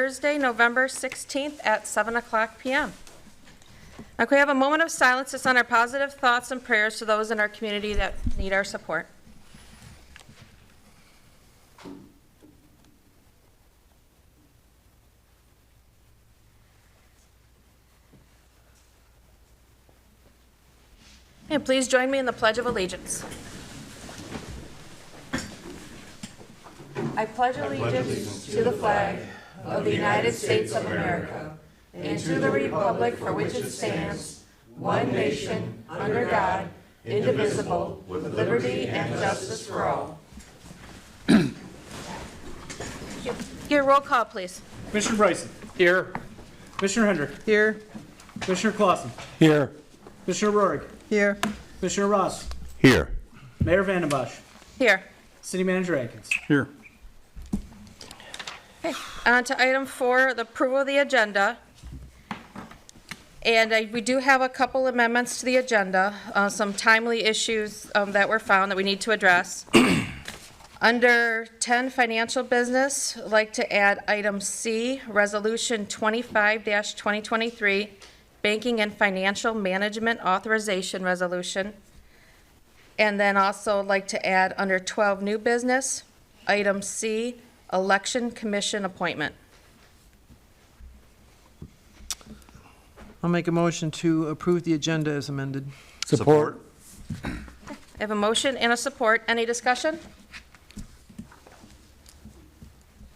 Thursday, November 16th at 7 o'clock p.m. Now, can we have a moment of silence to send our positive thoughts and prayers to those in our community that need our support? And please join me in the Pledge of Allegiance. I pledge allegiance to the flag of the United States of America and to the republic for which it stands, one nation, under God, indivisible, with liberty and justice for all. Your roll call, please. Commissioner Bryson. Here. Commissioner Hendrick. Here. Commissioner Clausen. Here. Commissioner Roerig. Here. Commissioner Ross. Here. Mayor Vandenbosch. Here. City Manager Atkins. Here. Okay, on to item 4, the approval of the agenda. And we do have a couple amendments to the agenda, some timely issues that were found that we need to address. Under 10, financial business, I'd like to add item C, Resolution 25-2023, Banking and Financial Management Authorization Resolution. And then also like to add under 12, new business, item C, Election Commission appointment. I'll make a motion to approve the agenda as amended. Support. I have a motion and a support. Any discussion?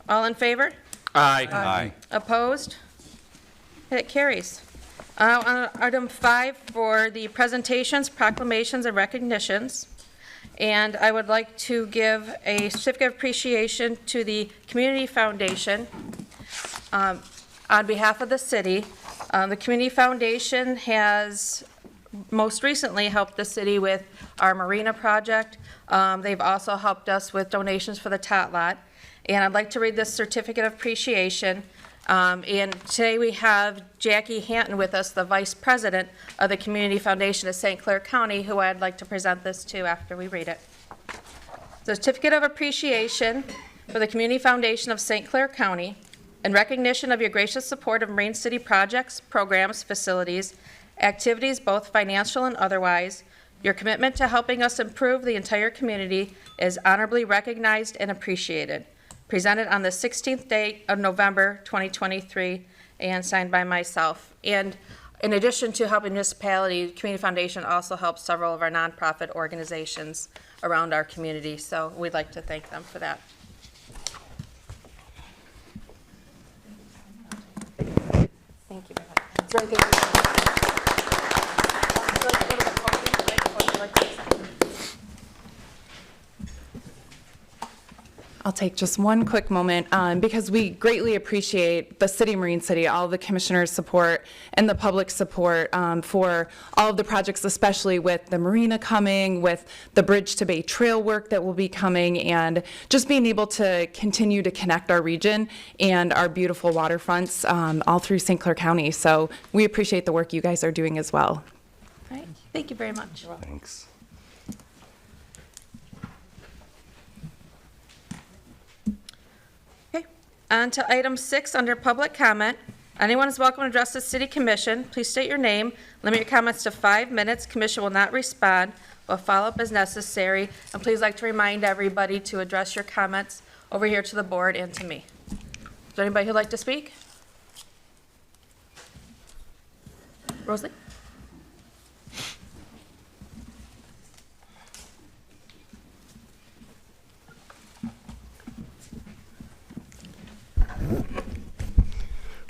All in favor? Aye. Opposed? It carries. On item 5 for the presentations, proclamations, and recognitions. And I would like to give a certificate of appreciation to the Community Foundation on behalf of the city. The Community Foundation has most recently helped the city with our marina project. They've also helped us with donations for the tot lot. And I'd like to read this certificate of appreciation. And today we have Jackie Hanton with us, the Vice President of the Community Foundation of St. Clair County, who I'd like to present this to after we read it. The certificate of appreciation for the Community Foundation of St. Clair County in recognition of your gracious support of Marine City projects, programs, facilities, activities, both financial and otherwise. Your commitment to helping us improve the entire community is honorably recognized and appreciated. Presented on the 16th day of November 2023 and signed by myself. And in addition to helping municipalities, Community Foundation also helps several of our nonprofit organizations around our community. So we'd like to thank them for that. Thank you very much. Is there anything I'll take just one quick moment because we greatly appreciate the City of Marine City, all the commissioners' support and the public support for all of the projects, especially with the marina coming, with the Bridge to Bay Trail work that will be coming, and just being able to continue to connect our region and our beautiful waterfronts all through St. Clair County. So we appreciate the work you guys are doing as well. All right. Thank you very much. Thanks. On to item 6 under public comment. Anyone is welcome to address the City Commission. Please state your name. Limit your comments to 5 minutes. Commission will not respond. We'll follow up as necessary. And please like to remind everybody to address your comments over here to the board and to me. Is there anybody who'd like to speak? Rosalie?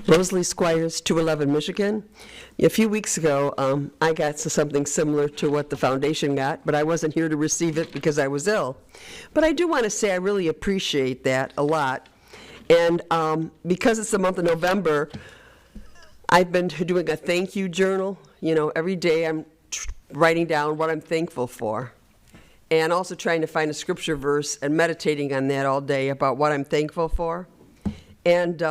Rosalie Squires, 211 Michigan. A few weeks ago, I got something similar to what the foundation got, but I wasn't here to receive it because I was ill. But I do want to say I really appreciate that a lot. And because it's the month of November, I've been doing a thank you journal. You know, every day I'm writing down what I'm thankful for. And also trying to find a scripture verse and meditating on that all day about what I'm thankful for. And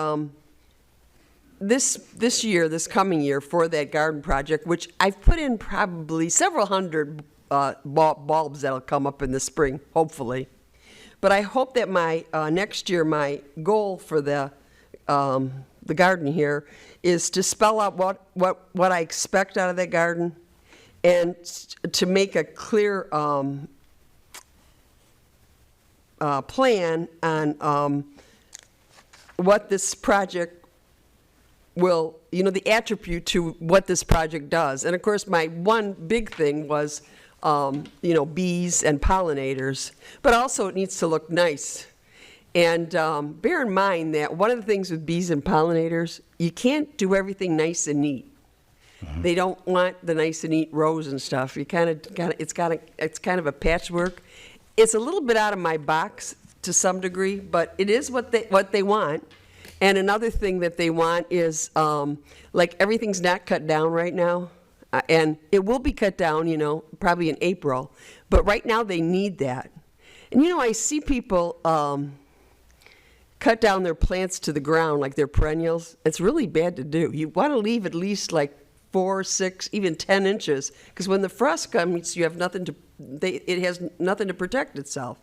this year, this coming year, for that garden project, which I've put in probably several hundred bulbs that'll come up in the spring, hopefully. But I hope that my next year, my goal for the the garden here is to spell out what I expect out of that garden and to make a clear plan on what this project will, the attribute to what this project does. And of course, my one big thing was, bees and pollinators, but also it needs to look nice. And bear in mind that one of the things with bees and pollinators, you can't do everything nice and neat. They don't want the nice and neat rows and stuff. You it's kind of a patchwork. It's a little bit out of my box to some degree, but it is what they want. And another thing that they want is, like, everything's not cut down right now. And it will be cut down, probably in April. But right now, they need that. And, I see people cut down their plants to the ground, like their perennials. It's really bad to do. You want to leave at least, like, 4, 6, even 10 inches. Because when the frost comes, you have it has nothing to protect itself.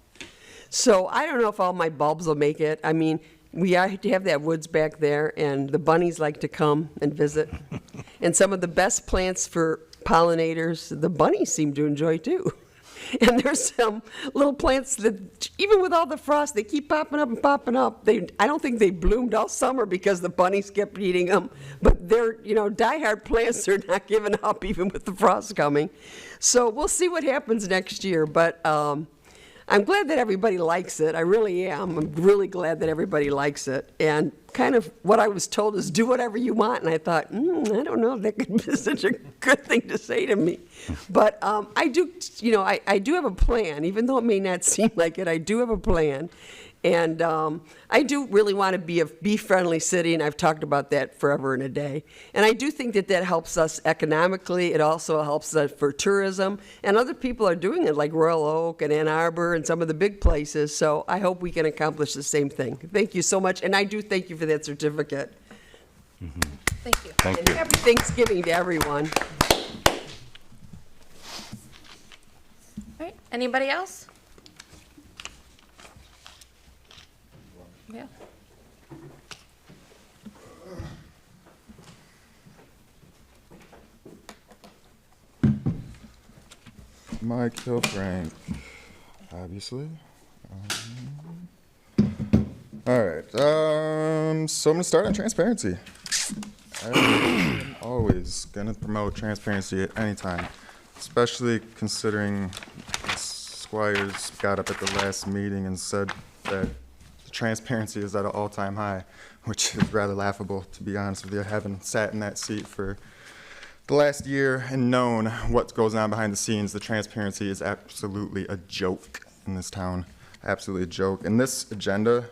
So I don't know if all my bulbs will make it. I mean, we have that woods back there, and the bunnies like to come and visit. And some of the best plants for pollinators, the bunnies seem to enjoy too. And there's some little plants that, even with all the frost, they keep popping up and popping up. I don't think they bloomed all summer because the bunnies kept eating them. But they're, diehard plants are not giving up even with the frost coming. So we'll see what happens next year. But I'm glad that everybody likes it. I really am. I'm really glad that everybody likes it. And kind of what I was told is do whatever you want. And I thought, I don't know if that could be such a good thing to say to me. But I do, I do have a plan. Even though it may not seem like it, I do have a plan. And I do really want to be a bee-friendly city, and I've talked about that forever and a day. And I do think that helps us economically. It also helps us for tourism. And other people are doing it, like Royal Oak and Ann Arbor and some of the big places. So I hope we can accomplish the same thing. Thank you so much. And I do thank you for that certificate. Thank you. Thank And you. happy Thanksgiving to everyone. All right, anybody else? Yeah. Mike Hilfrank, obviously. All right. So I'm gonna start on transparency. I'm always gonna promote transparency at any time, especially considering Squires got up at the last meeting and said that the transparency is at an all-time high, which is rather laughable, to be honest with you, having sat in that seat for the last year and known what goes on behind the scenes. The transparency is absolutely a joke in this town, absolutely a joke. And this agenda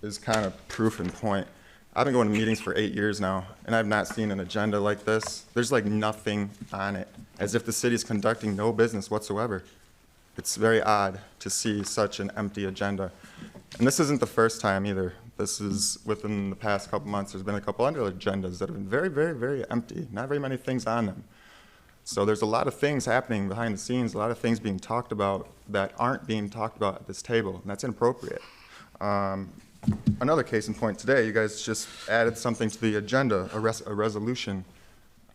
is kind of proof in point. I've been going to meetings for 8 years now, and I've not seen an agenda like this. There's like nothing on it, as if the city's conducting no business whatsoever. It's very odd to see such an empty agenda. And this isn't the first time either. This is within the past couple months, there's been a couple other agendas that have been very, very, very empty. Not very many things on them. So there's a lot of things happening behind the scenes, a lot of things being talked about that aren't being talked about at this table, and that's inappropriate. Another case in point today, you guys just added something to the agenda, a resolution,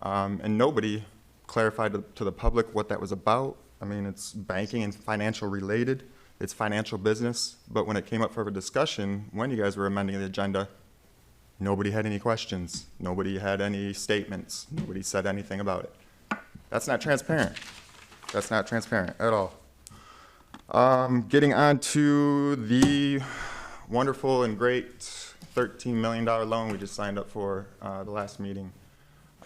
and nobody clarified to the public what that was about. I mean, it's banking and financial related. It's financial business, but when it came up for a discussion, when you guys were amending the agenda, nobody had any questions. Nobody had any statements. Nobody said anything about it. That's not transparent. That's not transparent at all. Getting on to the wonderful and great $13 million loan we just signed up for the last meeting.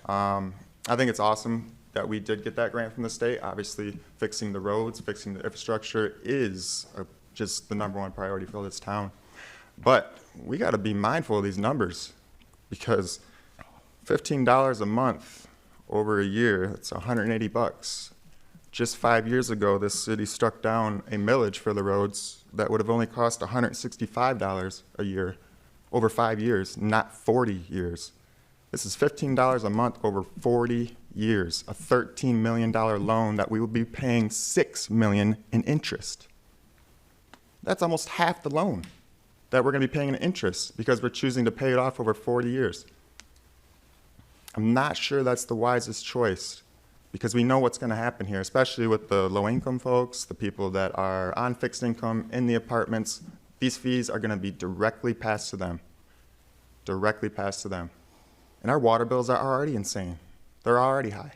I think it's awesome that we did get that grant from the state. Obviously, fixing the roads, fixing the infrastructure is just the #1 priority for this town. But we got to be mindful of these numbers, because $15 a month over a year, that's $180. Just 5 years ago, this city struck down a millage for the roads that would have only cost $165 a year over 5 years, not 40 years. This is $15 a month over 40 years, a $13 million loan that we will be paying $6 million in interest. That's almost half the loan. that we're going to be paying an interest because we're choosing to pay it off over 40 years. I'm not sure that's the wisest choice because we know what's going to happen here, especially with the low-income folks, the people that are on fixed income in the apartments. These fees are going to be directly passed to them, directly passed to them. And our water bills are already insane. They're already high.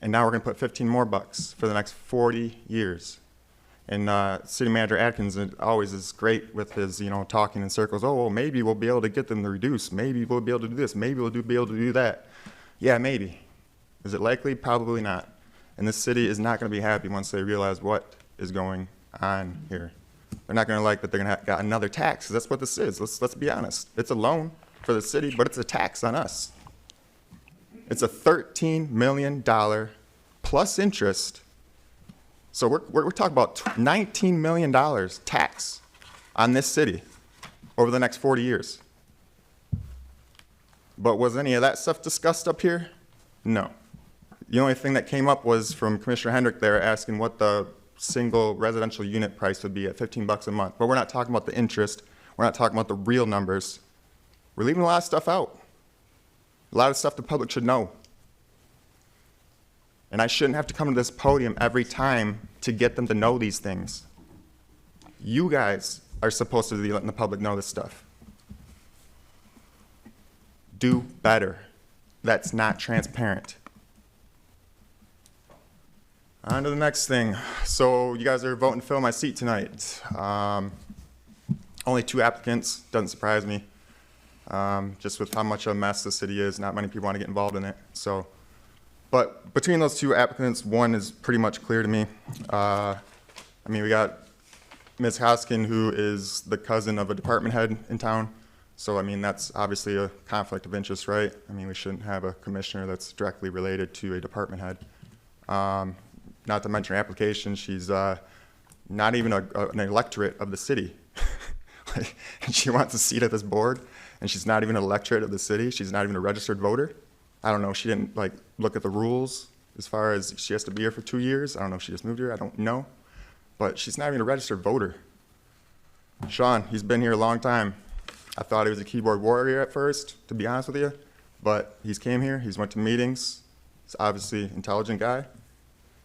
And now we're going to put 15 more bucks for the next 40 years. And City Manager Atkins always is great with his, talking in circles. Oh, well, maybe we'll be able to get them to reduce. Maybe we'll be able to do this. Maybe we'll be able to do that. Yeah, maybe. Is it likely? Probably not. And this city is not going to be happy once they realize what is going on here. They're not going to like that they're going to get another tax, 'cause that's what this is. Let's be honest. It's a loan for the city, but it's a tax on us. It's a $13 million plus interest. So we're talking about $19 million tax on this city over the next 40 years. But was any of that stuff discussed up here? No. The only thing that came up was from Commissioner Hendrick there asking what the single residential unit price would be at 15 bucks a month. But we're not talking about the interest. We're not talking about the real numbers. We're leaving a lot of stuff out. A lot of stuff the public should know. And I shouldn't have to come to this podium every time to get them to know these things. You guys are supposed to be letting the public know this stuff. Do better. That's not transparent. On to the next thing. So you guys are voting to fill my seat tonight. Only 2 applicants, doesn't surprise me. Just with how much of a mess the city is, not many people want to get involved in it. But between those 2 applicants, one is pretty much clear to me. We got Ms. Hoskin, who is the cousin of a department head in town. So, that's obviously a conflict of interest, right? We shouldn't have a commissioner that's directly related to a department head. Not to mention her application, she's not even an electorate of the city. And she wants a seat at this board, and she's not even an electorate of the city. She's not even a registered voter. I don't know, she didn't look at the rules as far as she has to be here for 2 years. I don't know if she just moved here, I don't know. But she's not even a registered voter. Sean, he's been here a long time. I thought he was a keyboard warrior at first, to be honest with you. But he's came here, he's went to meetings. He's obviously an intelligent guy.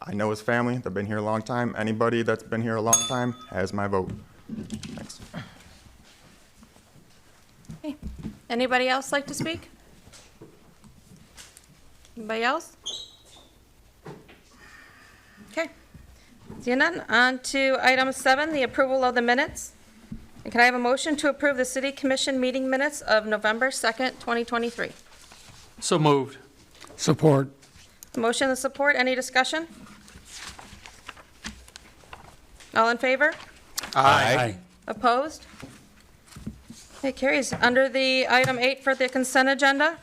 I know his family, they've been here a long time. Anybody that's been here a long time has my vote. Thanks. Okay. Anybody else like to speak? Anybody else? Okay. Seeing none, on to item 7, the approval of the minutes. And can I have a motion to approve the city commission meeting minutes of November 2nd, 2023? So moved. Support. Motion and support, any discussion? All in favor? Aye. Opposed? It carries. Under the item 8 for the consent agenda,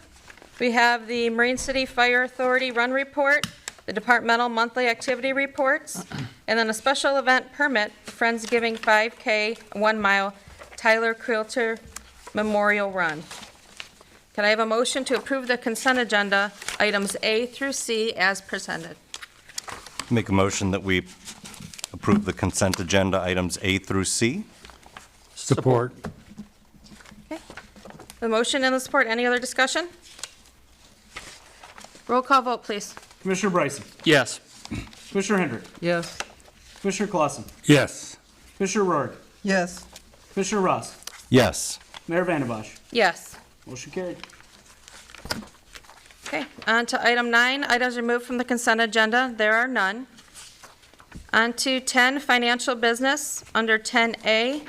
we have the Marine City Fire Authority Run Report, the departmental monthly activity reports, and then a special event permit, Friendsgiving 5K 1 mile Tyler Quilter Memorial Run. Can I have a motion to approve the consent agenda, items A through C as presented? Make a motion that we approve the consent agenda items A through C. Support. Okay. The motion and the support, any other discussion? Roll call vote, please. Commissioner Bryson. Yes. Commissioner Hendrick. Yes. Commissioner Clausen. Yes. Commissioner Rourke. Yes. Commissioner Ross. Yes. Mayor Vandembosch. Yes. Motion carried. Okay, on to item 9, items removed from the consent agenda. There are none. On to 10, financial business. Under 10A,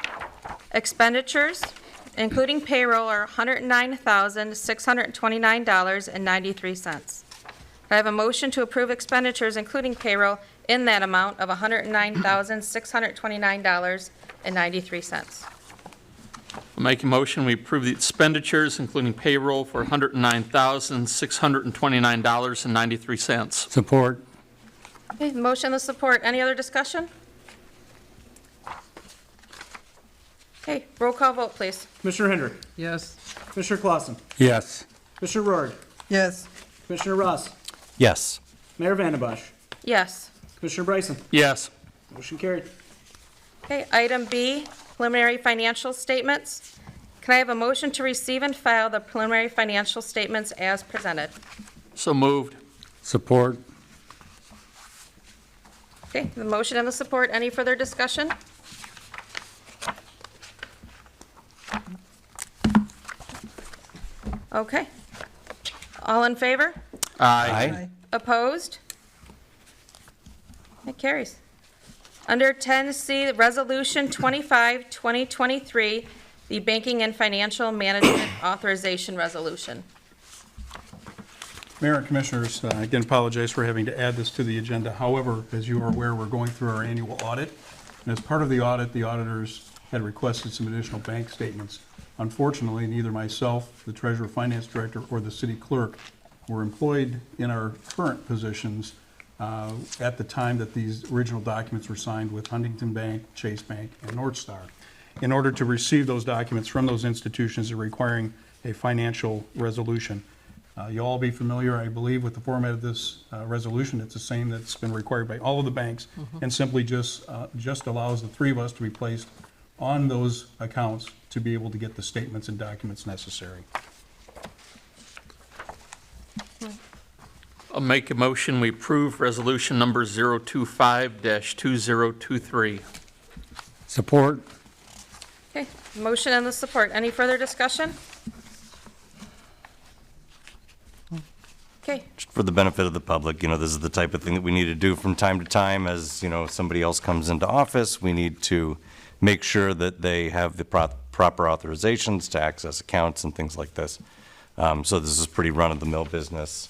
expenditures, including payroll, are $109,629.93. I have a motion to approve expenditures, including payroll, in that amount of $109,629.93. I'll make a motion, we approve the expenditures, including payroll, for $109,629.93. Support. Okay, motion and support. Any other discussion? Okay, roll call vote, please. Commissioner Hendrick. Yes. Commissioner Clausen. Yes. Commissioner Rourke. Yes. Commissioner Ross. Yes. Mayor Vandembosch. Yes. Commissioner Bryson. Yes. Motion carried. Okay, item B, preliminary financial statements. Can I have a motion to receive and file the preliminary financial statements as presented? So moved. Support. Okay, the motion and the support. Any further discussion? Okay. All in favor? Aye. Opposed? It carries. Under 10C, Resolution 25, 2023, the Banking and Financial Management Authorization Resolution. Mayor and Commissioners, again, apologize for having to add this to the agenda. However, as you are aware, we're going through our annual audit. And as part of the audit, the auditors had requested some additional bank statements. Unfortunately, neither myself, the Treasurer Finance Director, or the City Clerk were employed in our current positions at the time that these original documents were signed with Huntington Bank, Chase Bank, and Northstar. In order to receive those documents from those institutions, they're requiring a financial resolution. You'll all be familiar, I believe, with the format of this resolution. It's the same that's been required by all of the banks, and simply just allows the three of us to be placed on those accounts to be able to get the statements and documents necessary. I'll make a motion, we approve resolution number 025-2023. Support. Okay, motion and the support. Any further discussion? Okay, Just for the benefit of the public, you know, this is the type of thing that we need to do from time to time as, you know, somebody else comes into office. We need to make sure that they have the proper authorizations to access accounts and things like this. So this is pretty run-of-the-mill business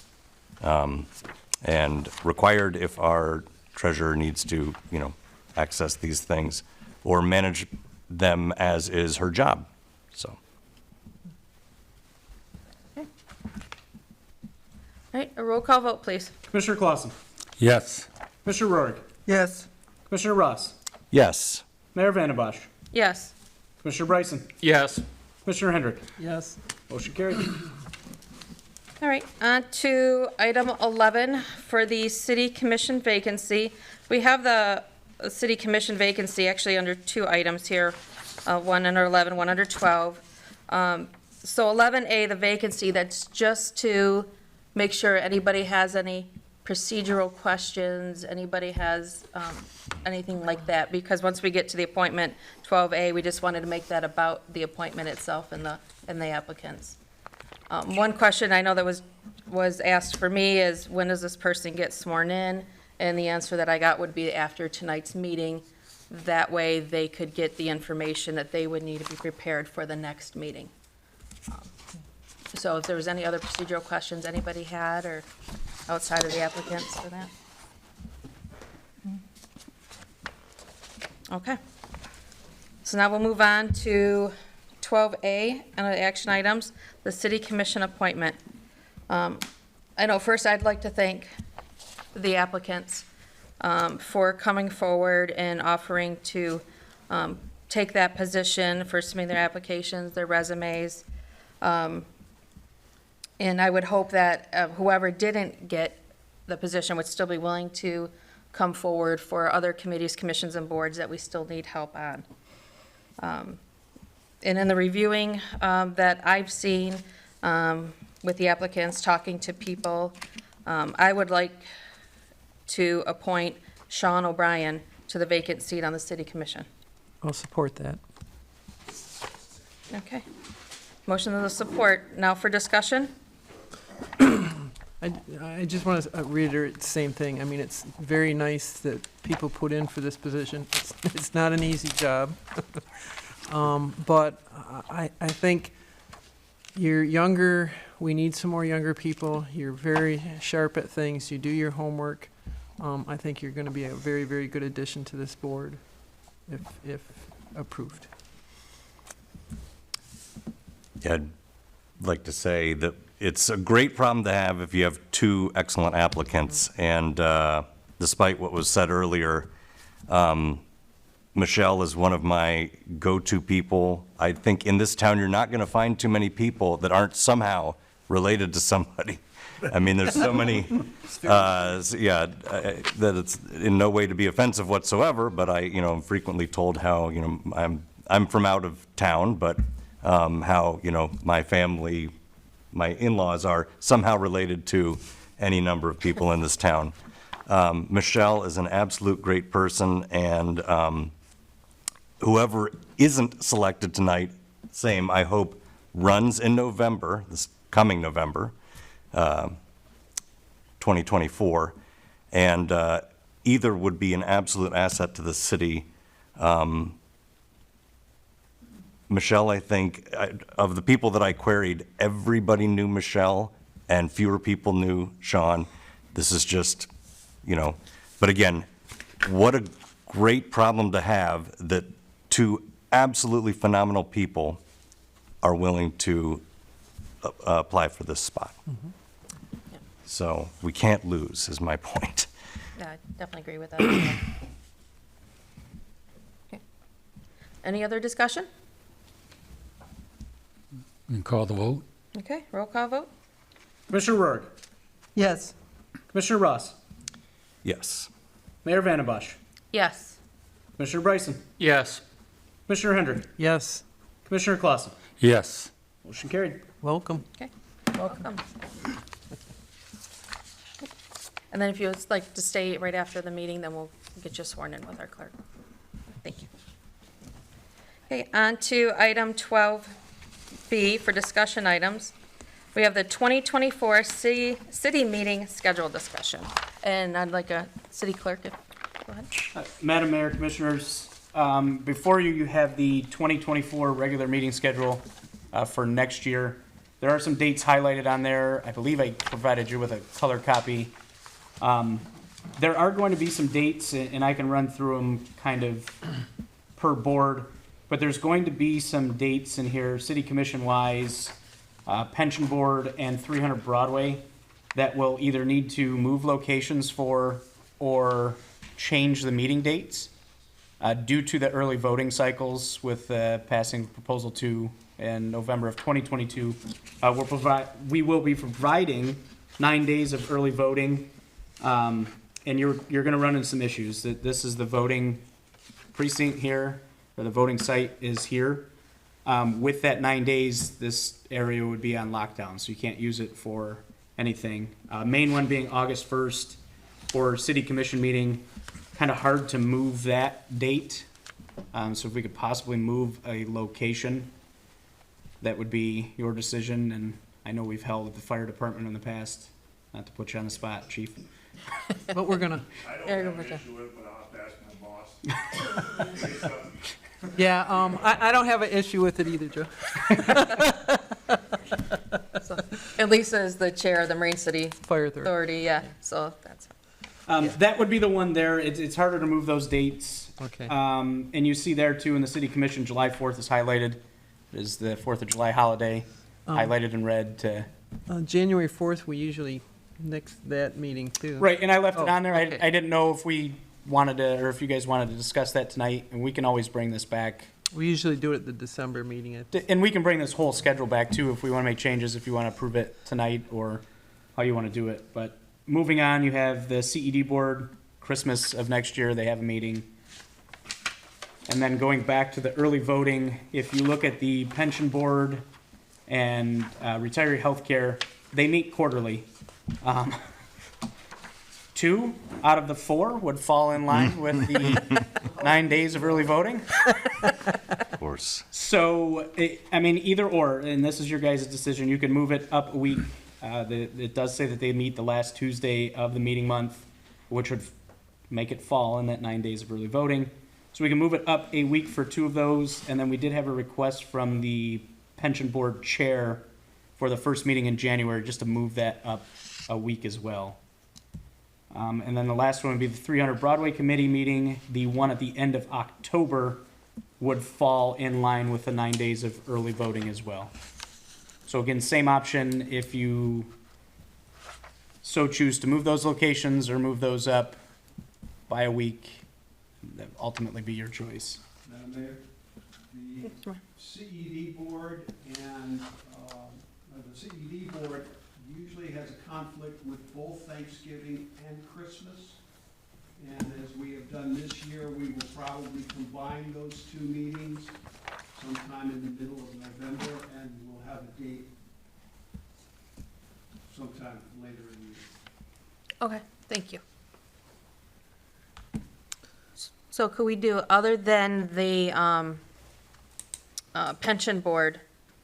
and required if our treasurer needs to, you know, access these things or manage them as is her job, so. all right, a roll call vote, please. Commissioner Clausen. Yes. Commissioner Rourke. Yes. Commissioner Ross. Yes. Mayor Vandembosch. Yes. Commissioner Bryson. Yes. Commissioner Hendrick. Yes. Motion carried. All right, on to item 11 for the city commission vacancy. We have the city commission vacancy actually under two items here, one under 11, one under 12. So 11A, the vacancy, that's just to make sure anybody has any procedural questions, anybody has anything like that, because once we get to the appointment, 12A, we just wanted to make that about the appointment itself and the applicants. One question I know that was asked for me is, when does this person get sworn in? And the answer that I got would be after tonight's meeting. That way, they could get the information that they would need to be prepared for the next meeting. So if there was any other procedural questions anybody had, or outside of the applicants for that? Okay. So now we'll move on to 12A, under the action items, the city commission appointment. I know first I'd like to thank the applicants for coming forward and offering to take that position, for submitting their applications, their resumes. And I would hope that whoever didn't get the position would still be willing to come forward for other committees, commissions, and boards that we still need help on. And in the reviewing that I've seen with the applicants, talking to people, I would like to appoint Sean O'Brien to the vacant seat on the city commission. I'll support that. Okay. Motion and the support. Now for discussion. I just want to reiterate the same thing. I mean, it's very nice that people put in for this position. It's not an easy job. But I think you're younger, we need some more younger people. You're very sharp at things, you do your homework. I think you're going to be a very, very good addition to this board if approved. Yeah, I'd like to say that it's a great problem to have if you have two excellent applicants. And despite what was said earlier, Michelle is one of my go-to people. I think in this town, you're not going to find too many people that aren't somehow related to somebody. I mean, there's so many, that it's in no way to be offensive whatsoever, but I'm frequently told how, I'm from out of town, but how, my family, my in-laws are somehow related to any number of people in this town. Michelle is an absolute great person, and whoever isn't selected tonight, same, I hope, runs in November, this coming November, 2024, and either would be an absolute asset to the city. Michelle, I think, of the people that I queried, everybody knew Michelle, and fewer people knew Sean. This is just, but again, what a great problem to have that two absolutely phenomenal people are willing to apply for this spot. So we can't lose, is my point. Yeah, I definitely agree with that. Okay. Any other discussion? And call the vote? Okay, roll call vote? Commissioner Rourke, Yes. Commissioner Ross, Yes. Mayor Vandembosch, Yes. Commissioner Bryson, Yes. Commissioner Hendrick, Yes. Commissioner Clausen. Yes. Motion carried. Welcome. Okay, welcome. And then if you would like to stay right after the meeting, then we'll get you sworn in with our clerk. Thank you. Okay, on to item 12B for discussion items. We have the 2024 city meeting schedule discussion. And I'd like a city clerk, go ahead. Madam Mayor, Commissioners, before you have the 2024 regular meeting schedule for next year. There are some dates highlighted on there. I believe I provided you with a color copy. There are going to be some dates, and I can run through them kind of per board, but there's going to be some dates in here, City Commission-wise, Pension Board, and 300 Broadway, that will either need to move locations for or change the meeting dates due to the early voting cycles with passing Proposal 2 in November of 2022. We will be providing 9 days of early voting, and you're going to run into some issues. This is the voting precinct here, or the voting site is here. With that 9 days, this area would be on lockdown, so you can't use it for anything. Main one being August 1st for city commission meeting. Kind of hard to move that date. So if we could possibly move a location, that would be your decision. And I know we've held at the fire department in the past, not to put you on the spot, chief. But we're gonna, yeah, I don't have an issue with it either, Joe. So, and Lisa is the chair of the Marine City Fire authority. Authority, yeah, so that's, That would be the one there. It's harder to move those dates. Okay. And you see there too in the city commission, July 4th is highlighted. It is the 4th of July holiday, highlighted in red to. January 4th, we usually nix that meeting too. Right, and I left it Oh, on there. okay. I didn't know if we wanted to, or if you guys wanted to discuss that tonight, and we can always bring this back. We usually do it at the December meeting. And we can bring this whole schedule back too if we want to make changes, if you want to approve it tonight or how you want to do it. But moving on, you have the CED board, Christmas of next year, they have a meeting. And then going back to the early voting, if you look at the pension board and retiree healthcare, they meet quarterly. 2 out of the 4 would fall in line with the 9 days of early voting. Of course. So, either or, and this is your guys' decision. You can move it up a week. It does say that they meet the last Tuesday of the meeting month, which would make it fall in that 9 days of early voting. So we can move it up a week for 2 of those, and then we did have a request from the pension board chair for the first meeting in January, just to move that up a week as well. And then the last one would be the 300 Broadway committee meeting. The one at the end of October would fall in line with the 9 days of early voting as well. So again, same option if you so choose to move those locations or move those up by a week. That would ultimately be your choice. Madam Mayor, the CED board and the CED board usually has a conflict with both Thanksgiving and Christmas. And as we have done this year, we will probably combine those two meetings sometime in the middle of November, and we'll have a date sometime later in the year. Okay, thank you. So could we do, other than the pension board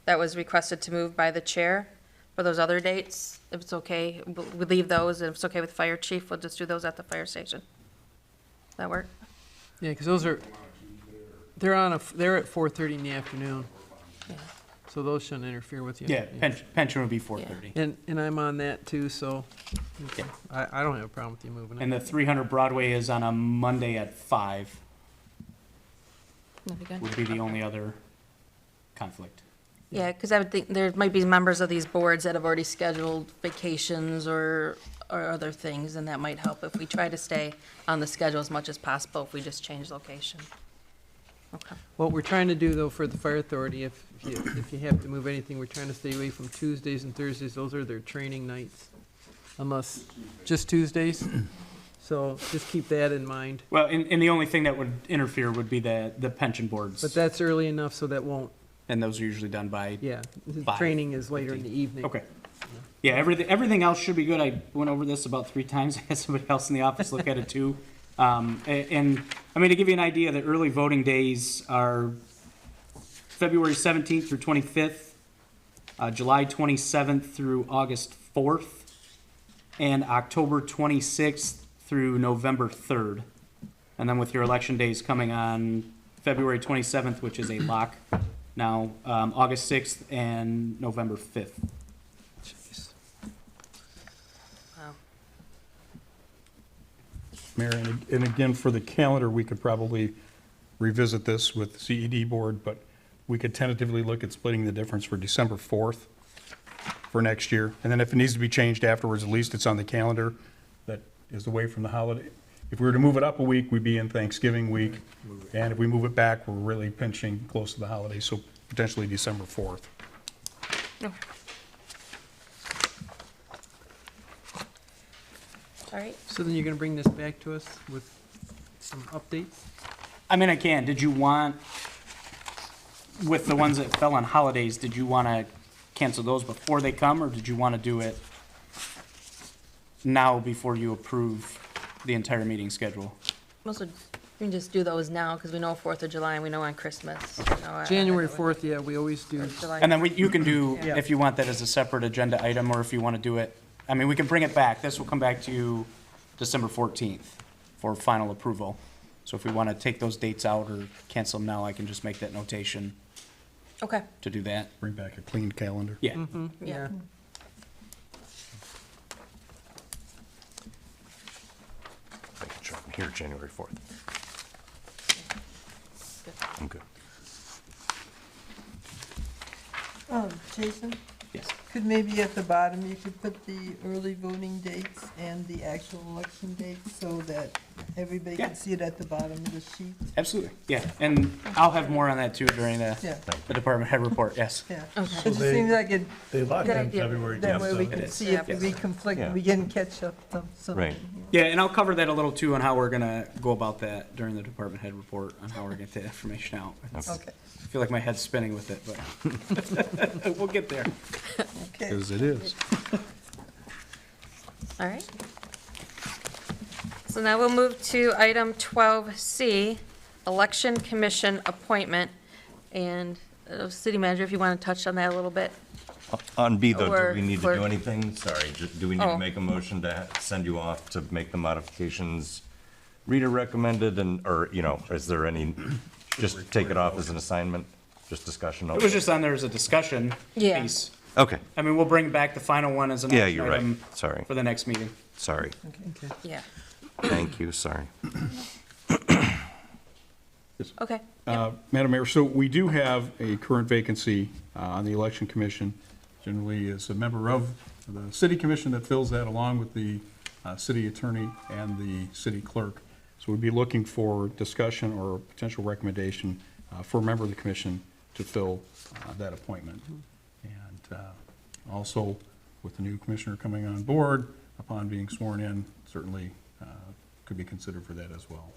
that was requested to move by the chair, for those other dates, if it's okay, we'll leave those, and if it's okay with fire chief, we'll just do those at the fire station. That work? Yeah, because those are, they're at 4:30 in the afternoon, Yeah. so those shouldn't interfere with you. Yeah, pension would be 4:30. And I'm on that too, so Yeah. I don't have a problem with you moving And it. the 300 Broadway is on a Monday at 5, That'd be good. would be the only other conflict. Yeah, because I would think there might be members of these boards that have already scheduled vacations or other things, and that might help if we try to stay on the schedule as much as possible if we just change location. Okay. What we're trying to do, though, for the fire authority, if you have to move anything, we're trying to stay away from Tuesdays and Thursdays. Those are their training nights, unless, just Tuesdays. So just keep that in mind. Well, and the only thing that would interfere would be the pension boards. But that's early enough so that won't, And those are usually done by, yeah, the 5, training is later in the 15. evening. Okay. Yeah, everything else should be good. I went over this about 3 times. I had somebody else in the office look at it too. And, I mean, to give you an idea, the early voting days are February 17th through 25th, July 27th through August 4th, and October 26th through November 3rd. And then with your election days coming on February 27th, which is a lock now, August 6th and November 5th. Jeez. Wow. Mayor, and again, for the calendar, we could probably revisit this with the CED board, but we could tentatively look at splitting the difference for December 4th for next year. And then if it needs to be changed afterwards, at least it's on the calendar that is away from the holiday. If we were to move it up a week, we'd be in Thanksgiving week. And if we move it back, we're really pinching close to the holiday, so potentially December 4th. All right. So then you're gonna bring this back to us with some updates? I mean, I can. Did you want, with the ones that fell on holidays, did you want to cancel those before they come, or did you want to do it now before you approve the entire meeting schedule? Most would, we can just do those now, because we know 4th of July, and we know on Christmas. you know, January 4th, yeah, we always do. July. And then you can do, Yeah. if you want that as a separate agenda item, or if you want to do it, I mean, we can bring it back. This will come back to you December 14th for final approval. So if we want to take those dates out or cancel them now, I can just make that notation Okay, to do that. Bring back a clean calendar. Yeah. yeah. Making sure I'm here January 4th. I'm good. Jason, Yes. could maybe at the bottom, you could put the early voting dates and the actual election dates so that everybody Yeah. can see it at the bottom of the sheet? Absolutely. Yeah. And I'll have more on that too during Yeah, the department head report. Yes. yeah. Okay. It just seems like it, They locked Good in idea. February that 10th. way we It can is. see if Yes. we conflict, Yeah. we can catch up on something. Right. Yeah, and I'll cover that a little too on how we're gonna go about that during the department head report on how we're gonna get the information out. Okay, I feel like my head's spinning with it, but we'll get there. okay. Because it is. All right. So now we'll move to item 12C, Election Commission Appointment. And City Manager, if you want to touch on that a little bit. On B, though, Or do we need to for- do anything? Sorry, do we need Oh. to make a motion to send you off to make the modifications Rita recommended, and, or, you know, is there any, just take it off as an assignment, just discussion? It was just on there as a discussion Yeah. piece. Okay, I mean, we'll bring back the final one as an yeah, action you're right, item sorry, for the next meeting. sorry, Okay. Yeah. thank you, sorry. Okay. Madam Mayor, so we do have a current vacancy on the Election Commission. Generally, is a member of the City Commission that fills that, along with the city attorney and the city clerk. So we'd be looking for discussion or potential recommendation for a member of the commission to fill that appointment. And also, with the new commissioner coming on board, upon being sworn in, certainly could be considered for that as well.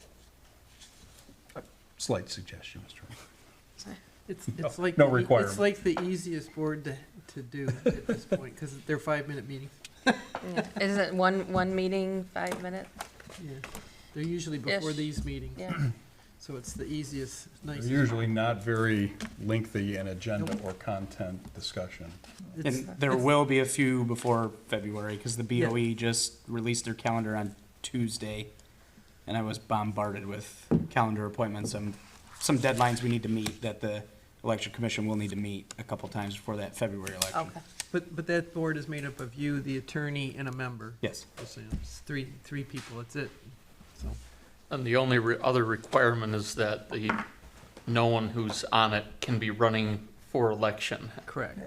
Slight suggestion, Mr. Chairman. It's like, No it's requirement. like the easiest board to do at this point, because they're 5-minute meetings. Is it one meeting, 5 minutes? Yeah, they're usually before Ish. these meetings. Yeah. So it's the easiest, They're nicest. usually not very lengthy in agenda or content discussion. It's- And there will be a few before February, because the Yeah. BOE just released their calendar on Tuesday, and I was bombarded with calendar appointments and some deadlines we need to meet that the election commission will need to meet a couple times before that February election. Okay. But that board is made up of you, the attorney, and a member. Yes. So it's three people, that's it. So, And the only other requirement is that no one who's on it can be running for election. correct.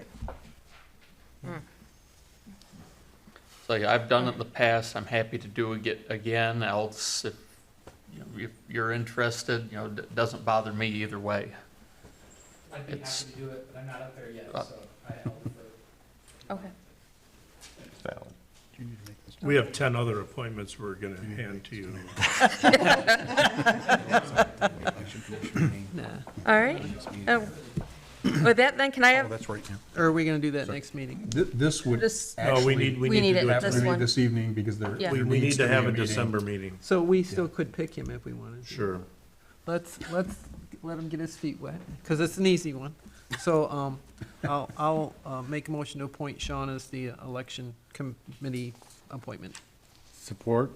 So I've done it in the past, I'm happy to do it again, else if you're interested, it doesn't bother me either way. I'd be happy It's- to do it, but I'm not up there yet, so Okay. We have 10 other appointments we're going to hand to you. Nah. All right. With that, then, can I have, That's right, yeah. Or are we gonna do that next meeting? This would This- No, we actually need, we We need need to do it it. this have to be one. this evening because there. Yeah. We need needs to be have a meeting. December meeting. So we still could pick him if we wanted. to. Sure. Let's let him get his feet wet, because it's an easy one. So, I'll make a motion to appoint Sean as the election committee appointment. Support?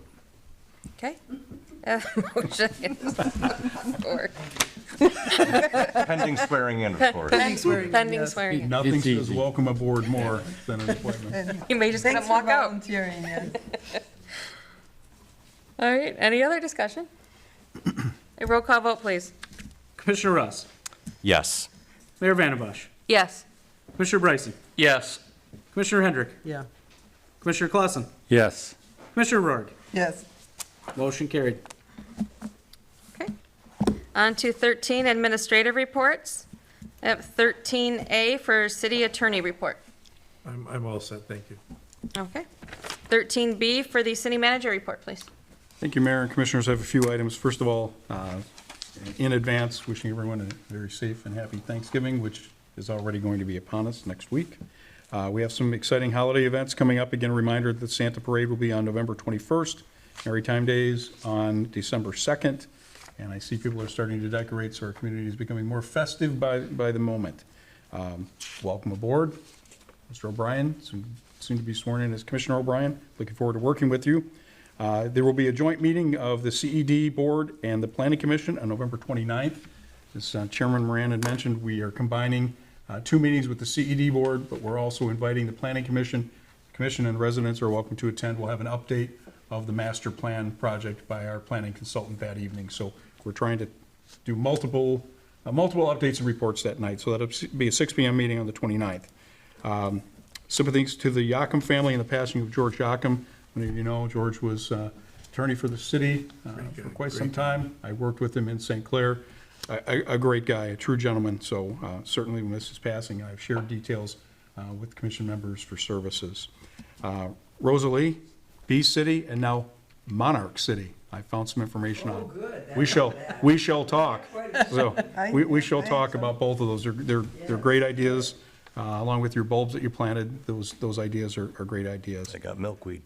okay? Motion is support. Pending swearing in, of course. Pending yes. swearing. in. Nothing It's says easy. welcome aboard more than an appointment. And You may just let thanks him for walk out. volunteering, yes. All right, any other discussion? A roll call vote, please. Commissioner Ross, Yes. Mayor Vandembosch, Yes. Commissioner Bryson, Yes, Commissioner Hendrick, Yeah. Commissioner Clausen, Yes. Commissioner Rourke. Yes. Motion carried. Okay. On to 13, administrative reports. I have 13A for city attorney report. I'm all set, thank you. Okay. 13B for the city manager report, please. Thank you, Mayor and Commissioners. I have a few items. First of all, in advance, wishing everyone a very safe and happy Thanksgiving, which is already going to be upon us next week. We have some exciting holiday events coming up. Again, a reminder that the Santa Parade will be on November 21st, Maritime Days on December 2nd, and I see people are starting to decorate, so our community is becoming more festive by the moment. Welcome aboard, Mr. O'Brien, soon to be sworn in as Commissioner O'Brien. Looking forward to working with you. There will be a joint meeting of the CED Board and the Planning Commission on November 29th. As Chairman Moran had mentioned, we are combining two meetings with the CED Board, but we're also inviting the Planning Commission. Commission and residents are welcome to attend. We'll have an update of the master plan project by our planning consultant that evening. So we're trying to do multiple updates and reports that night. So that'll be a 6 p.m. meeting on the 29th. Sympathies to the Yocum family and the passing of George Yocum. Many of you know, George was attorney for the city for quite some time. I worked with him in St. Clair. A great guy, a true gentleman. So certainly when this is passing, I've shared details with commission members for services. Rosalie, Bee City, and now Monarch City. I found some information on. We shall talk. So we shall talk about both of those. They're great ideas. Along with your bulbs that you planted, those ideas are great ideas. I got milkweed.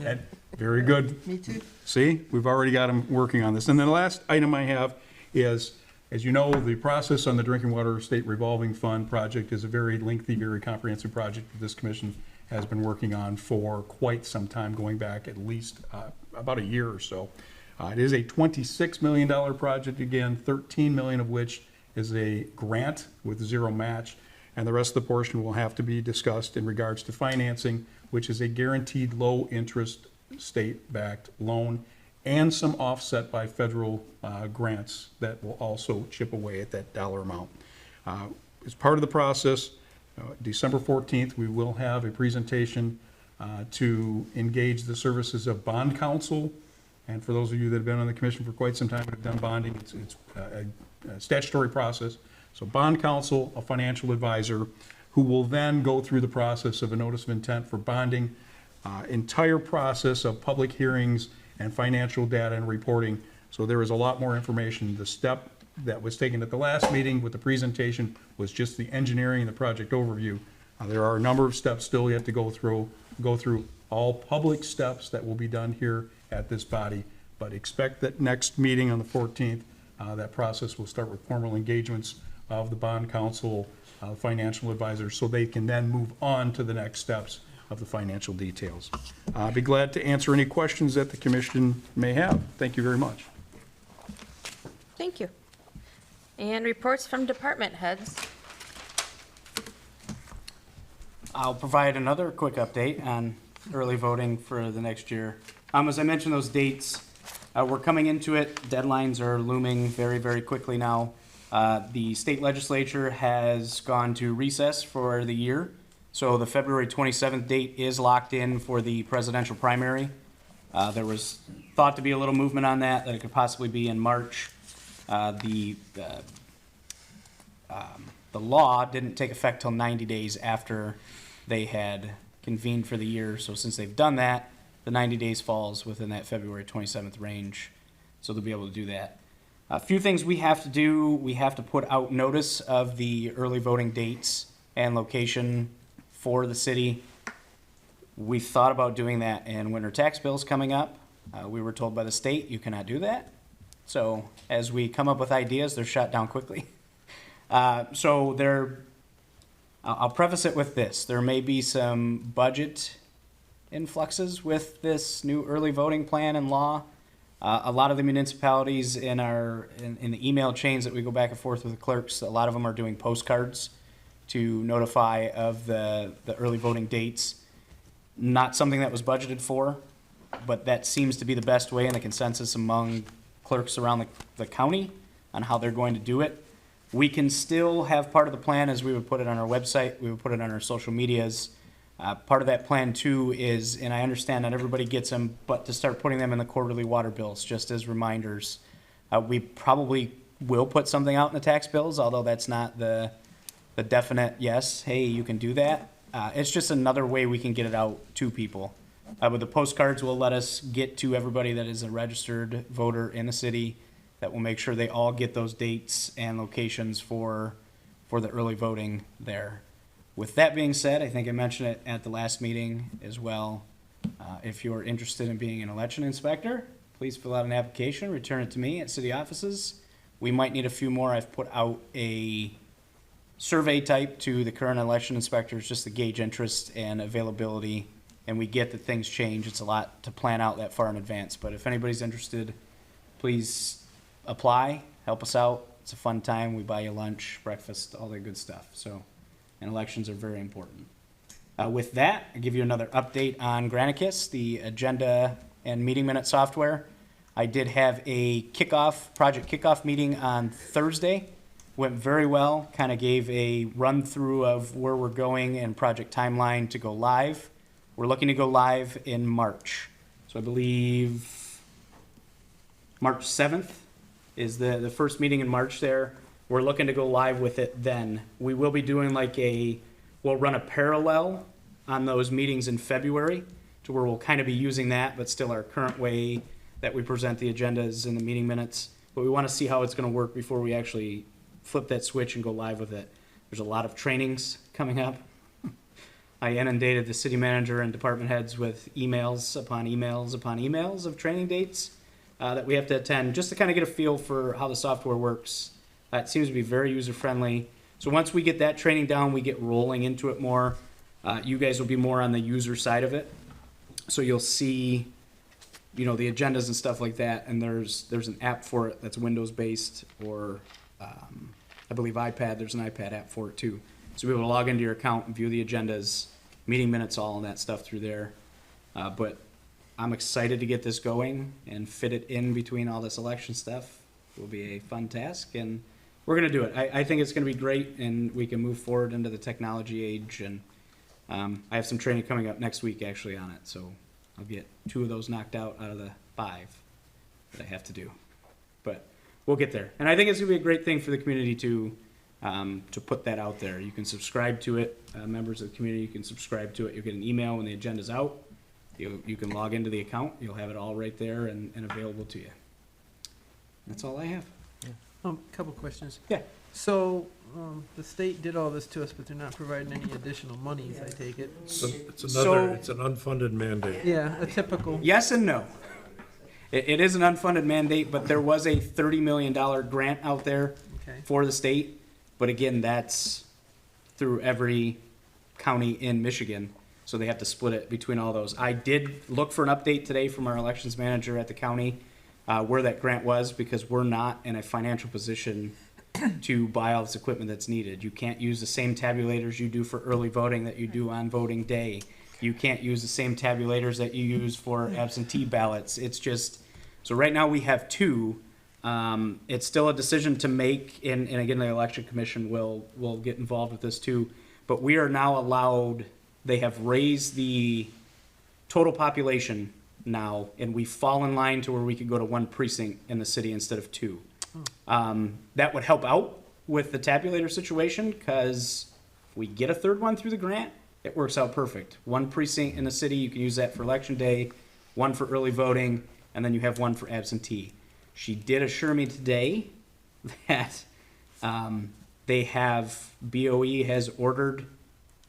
And very good. Me too. See, we've already got them working on this. And then the last item I have is, as you know, the process on the Drinking Water State Revolving Fund project is a very lengthy, very comprehensive project that this commission has been working on for quite some time, going back at least about a year or so. It is a $26 million project, again, 13 million of which is a grant with zero match, and the rest of the portion will have to be discussed in regards to financing, which is a guaranteed low-interest state-backed loan, and some offset by federal grants that will also chip away at that dollar amount. As part of the process, December 14th, we will have a presentation to engage the services of bond counsel. And for those of you that have been on the commission for quite some time and have done bonding, it's a statutory process. So bond counsel, a financial advisor, who will then go through the process of a notice of intent for bonding, entire process of public hearings and financial data and reporting. So there is a lot more information. The step that was taken at the last meeting with the presentation was just the engineering and the project overview. There are a number of steps still yet to go through all public steps that will be done here at this body. But expect that next meeting on the 14th, that process will start with formal engagements of the bond counsel, financial advisors, so they can then move on to the next steps of the financial details. I'll be glad to answer any questions that the commission may have. Thank you very much. Thank you. And reports from department heads. I'll provide another quick update on early voting for the next year. As I mentioned, those dates, we're coming into it. Deadlines are looming very, very quickly now. The state legislature has gone to recess for the year, so the February 27th date is locked in for the presidential primary. There was thought to be a little movement on that it could possibly be in March. The law didn't take effect till 90 days after they had convened for the year, so since they've done that, the 90 days falls within that February 27th range, so they'll be able to do that. A few things we have to do. We have to put out notice of the early voting dates and location for the city. We thought about doing that in winter tax bills coming up. We were told by the state you cannot do that. So as we come up with ideas, they're shut down quickly. I'll preface it with this. There may be some budget influxes with this new early voting plan and law. A lot of the municipalities in the email chains that we go back and forth with the clerks, a lot of them are doing postcards to notify of the early voting dates. Not something that was budgeted for, but that seems to be the best way and the consensus among clerks around the county on how they're going to do it. We can still have part of the plan as we would put it on our website, we would put it on our social medias. Part of that plan too is, and I understand not everybody gets them, but to start putting them in the quarterly water bills, just as reminders. We probably will put something out in the tax bills, although that's not the definite, yes, hey, you can do that. It's just another way we can get it out to people. But the postcards will let us get to everybody that is a registered voter in the city. That will make sure they all get those dates and locations for the early voting there. With that being said, I think I mentioned it at the last meeting as well. If you're interested in being an election inspector, please fill out an application, return it to me at city offices. We might need a few more. I've put out a survey type to the current election inspectors just to gauge interest and availability. And we get that things change. It's a lot to plan out that far in advance. But if anybody's interested, please apply, help us out. It's a fun time. We buy you lunch, breakfast, all that good stuff. So, and elections are very important. With that, I'll give you another update on Granicus, the agenda and meeting minute software. I did have a project kickoff meeting on Thursday. Went very well, kind of gave a run through of where we're going and project timeline to go live. We're looking to go live in March. So I believe March 7th is the first meeting in March there. We're looking to go live with it then. We will be doing we'll run a parallel on those meetings in February to where we'll kind of be using that, but still our current way that we present the agendas and the meeting minutes. But we want to see how it's going to work before we actually flip that switch and go live with it. There's a lot of trainings coming up. I inundated the city manager and department heads with emails upon emails upon emails of training dates that we have to attend just to kind of get a feel for how the software works. It seems to be very user-friendly. So once we get that training down, we get rolling into it more. You guys will be more on the user side of it. So you'll see, the agendas and stuff like that. And there's an app for it that's Windows-based or I believe iPad. There's an iPad app for it too. So you'll be able to log into your account and view the agendas, meeting minutes, all of that stuff through there. But I'm excited to get this going and fit it in between all this election stuff. It will be a fun task, and we're going to do it. I think it's going to be great, and we can move forward into the technology age. And I have some training coming up next week, actually, on it. So I'll get 2 of those knocked out of the 5 that I have to do. But we'll get there. And I think it's going to be a great thing for the community to put that out there. You can subscribe to it. Members of the community, you can subscribe to it. You'll get an email when the agenda's out. You can log into the account, you'll have it all right there and available to you. That's all I have. Couple questions. Yeah. So, the state did all this to us, but they're not providing any additional monies, I take it? It's an So- unfunded mandate. Yeah, a typical. Yes and no. It is an unfunded mandate, but there was a $30 million grant out there Okay. for the state. But again, that's through every county in Michigan, so they have to split it between all those. I did look for an update today from our elections manager at the county, where that grant was, because we're not in a financial position to buy all this equipment that's needed. You can't use the same tabulators you do for early voting that you do on voting day. You can't use the same tabulators that you use for absentee ballots. It's just, so right now we have two. It's still a decision to make, and again, the election commission will get involved with this too. But we are now allowed, they have raised the total population now, and we fall in line to where we could go to one precinct in the city instead of two. That would help out with the tabulator situation, because if we get a third one through the grant, it works out perfect. One precinct in the city, you can use that for election day, one for early voting, and then you have one for absentee. She did assure me today that they have, BOE has ordered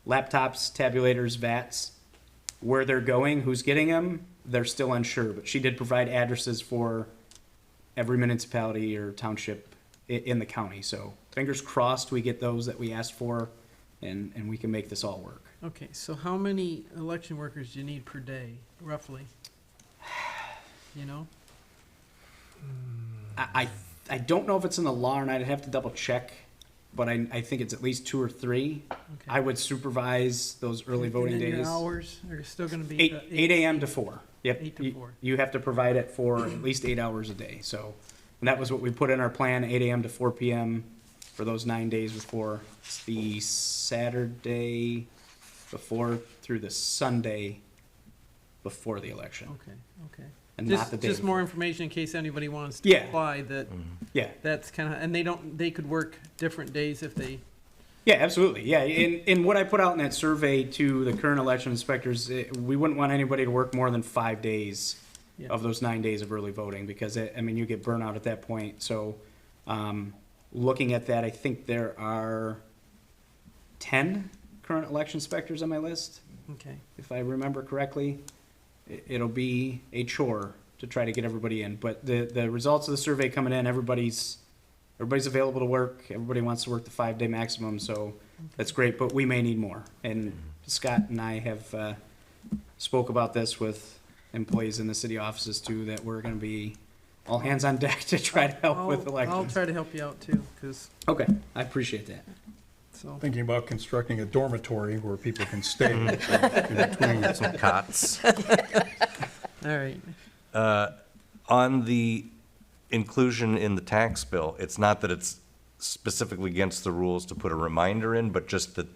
laptops, tabulators, VATs. Where they're going, who's getting them, they're still unsure. But she did provide addresses for every municipality or township in the county. So fingers crossed we get those that we asked for, and we can make this all work. Okay, so how many election workers do you need per day, roughly? You know? I don't know if it's in the law, and I'd have to double check, but I think it's at least 2 or 3. Okay. I would supervise those early voting And then days. your hours are still gonna be? 8 a.m. to 4. Yep. 8 to 4. You have to provide it for at least 8 hours a day. So, and that was what we put in our plan, 8 a.m. to 4 p.m. for those 9 days before. It's the Saturday before through the Sunday before the election. Okay. And not the day Just more before. information in case anybody wants to Yeah. apply, that, Yeah. that's kinda, and they could work different days if they, Yeah, absolutely. Yeah, in what I put out in that survey to the current election inspectors, we wouldn't want anybody to work more than 5 days Yeah. of those 9 days of early voting, because you get burnout at that point. So, looking at that, I think there are 10 current election inspectors on my list, okay. if I remember correctly. It'll be a chore to try to get everybody in, but the results of the survey coming in, everybody's available to work. Everybody wants to work the 5-day maximum, so that's great, but we may need more. And Scott and I have spoke about this with employees in the city offices too, that we're gonna be all hands on deck to try to help with I'll elections. try to help you out too, cause, Okay, I appreciate that. so, Thinking about constructing a dormitory where people can stay in between. Some cots. all right. On the inclusion in the tax bill, it's not that it's specifically against the rules to put a reminder in, but just that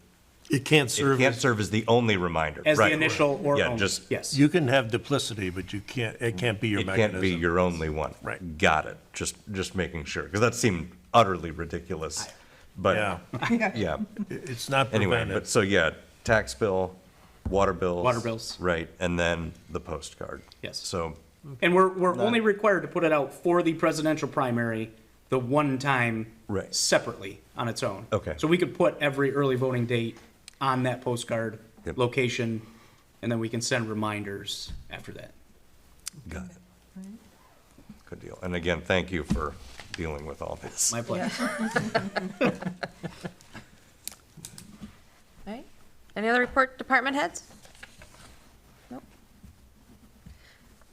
It can't it serve, can't as- serve as the only reminder. As the Right. initial or Yeah, only, just, yes. you can have duplicity, but it can't be your it mechanism. can't be your only one. Right. Got it. Just making sure, because that seemed utterly ridiculous. But, Yeah, yeah, it's not anyway, prevented. but so yeah, tax bill, water bills. Water bills. Right, and then the postcard. Yes. So, And we're only required to put it out for the presidential primary, the one time Right. separately on its own. Okay. So we could put every early voting date on that postcard, Yep. location, and then we can send reminders after that. got it. Good deal. And again, thank you for dealing with all this. My pleasure. All right. Any other department heads? Nope.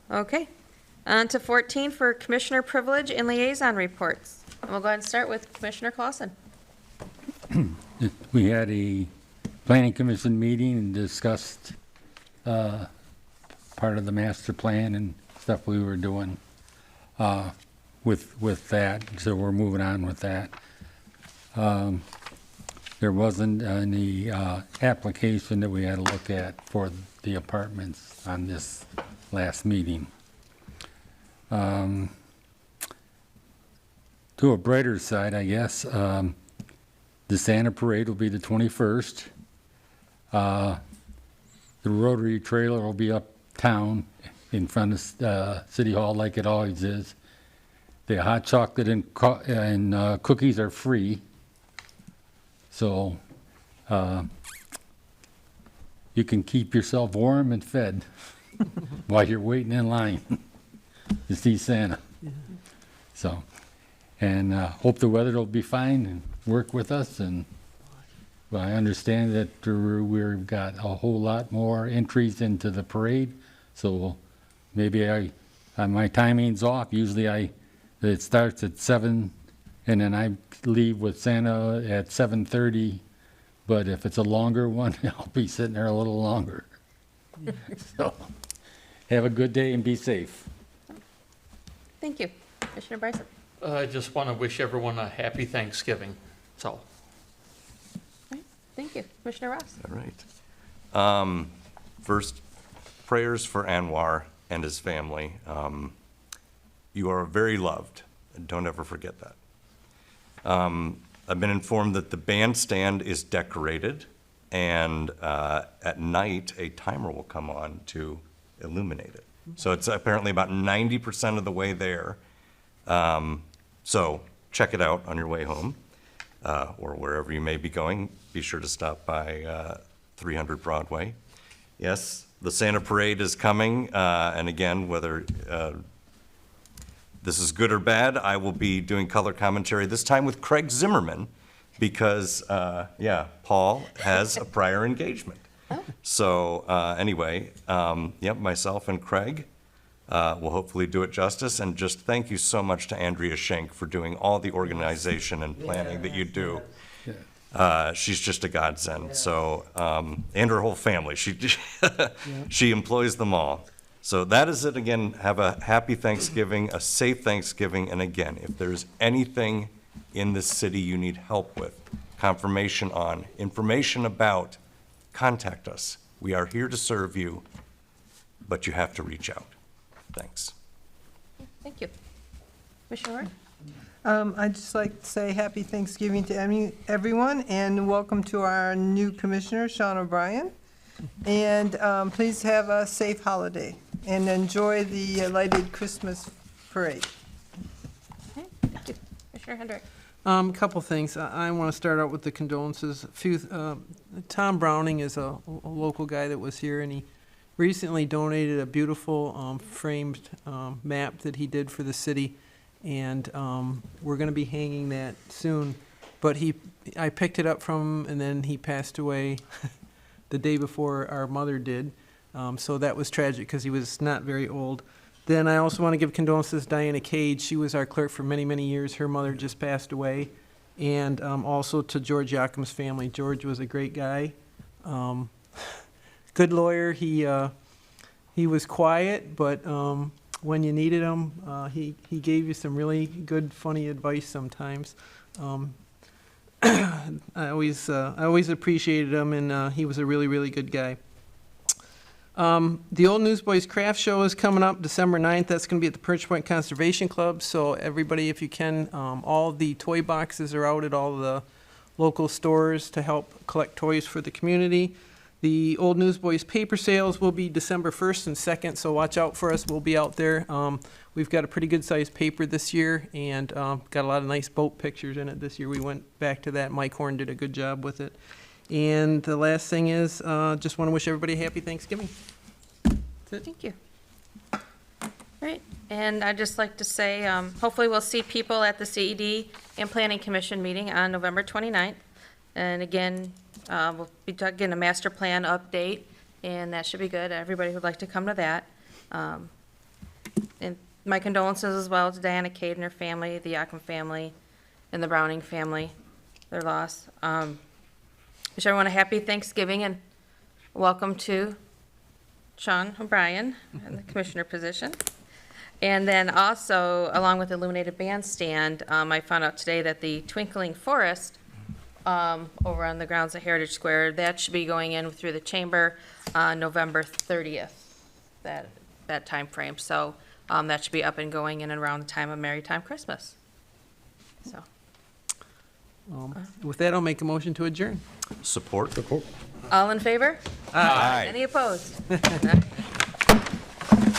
Okay. On to 14 for commissioner privilege and liaison reports. And we'll go ahead and start with Commissioner Clausen. We had a planning commission meeting and discussed part of the master plan and stuff we were doing with that, so we're moving on with that. There wasn't any application that we had to look at for the apartments on this last meeting. To a brighter side, I guess, the Santa Parade will be the 21st. The Rotary trailer will be up town in front of City Hall like it always is. The hot chocolate and cookies are free. So you can keep yourself warm and fed while you're waiting in line to see Santa. So, and hope the weather will be fine and work with us. And well, I understand that we've got a whole lot more entries into the parade. So maybe my timing's off. Usually it starts at 7 and then I leave with Santa at 7:30. But if it's a longer one, I'll be sitting there a little longer. So have a good day and be safe. Thank you. Commissioner Bryson? I just want to wish everyone a happy Thanksgiving. So, Thank you. Commissioner Ross? All right. First, prayers for Anwar and his family. You are very loved, and don't ever forget that. I've been informed that the bandstand is decorated, and at night, a timer will come on to illuminate it. So it's apparently about 90% of the way there. So check it out on your way home, or wherever you may be going. Be sure to stop by 300 Broadway. Yes, the Santa Parade is coming, and again, whether this is good or bad, I will be doing color commentary, this time with Craig Zimmerman, because, Paul has a prior engagement. So anyway, myself and Craig will hopefully do it justice. And just thank you so much to Andrea Schenk for doing all the organization and planning that you do. She's just a godsend. So, and her whole family, she employs them all. So that is it. Again, have a happy Thanksgiving, a safe Thanksgiving. And again, if there's anything in this city you need help with, confirmation on, information about, contact us. We are here to serve you, but you have to reach out. Thanks. Thank you. Commissioner Ward? I'd just like to say happy Thanksgiving to everyone, and welcome to our new commissioner, Sean O'Brien. And please have a safe holiday, and enjoy the lighted Christmas parade. Okay, thank you. Commissioner Hendrick? A couple things. I want to start out with the condolences. Tom Browning is a local guy that was here, and he recently donated a beautiful framed map that he did for the city, and we're going to be hanging that soon. But I picked it up from him, and then he passed away the day before our mother did. So that was tragic because he was not very old. Then I also want to give condolences to Diana Cage. She was our clerk for many, many years. Her mother just passed away. And also to George Yakim's family. George was a great guy. Good lawyer. He was quiet, but when you needed him, he gave you some really good, funny advice sometimes. I always appreciated him, and he was a really, really good guy. The Old Newsboys Craft Show is coming up December 9th. That's going to be at the Perch Point Conservation Club. So everybody, if you can, all the toy boxes are out at all the local stores to help collect toys for the community. The Old Newsboys paper sales will be December 1st and 2nd, so watch out for us. We'll be out there. We've got a pretty good-sized paper this year, and got a lot of nice boat pictures in it this year. We went back to that. Mike Horn did a good job with it. And the last thing is, just want to wish everybody a happy Thanksgiving. That's it. Thank you. Right, and I'd just like to say, hopefully we'll see people at the CED and Planning Commission meeting on November 29th. And again, we'll be getting a master plan update, and that should be good. Everybody would like to come to that. And my condolences as well to Diana Cade and her family, the Yakum family, and the Browning family, their loss. Wish everyone a happy Thanksgiving, and welcome to Sean O'Brien in the commissioner position. And then also, along with the Illuminated Bandstand, I found out today that the Twinkling Forest over on the grounds of Heritage Square, that should be going in through the chamber on November 30th, that time frame. So that should be up and going in and around the time of Merrytime Christmas. So. With that, I'll make a motion to adjourn. Support. All in favor? Aye. Any opposed?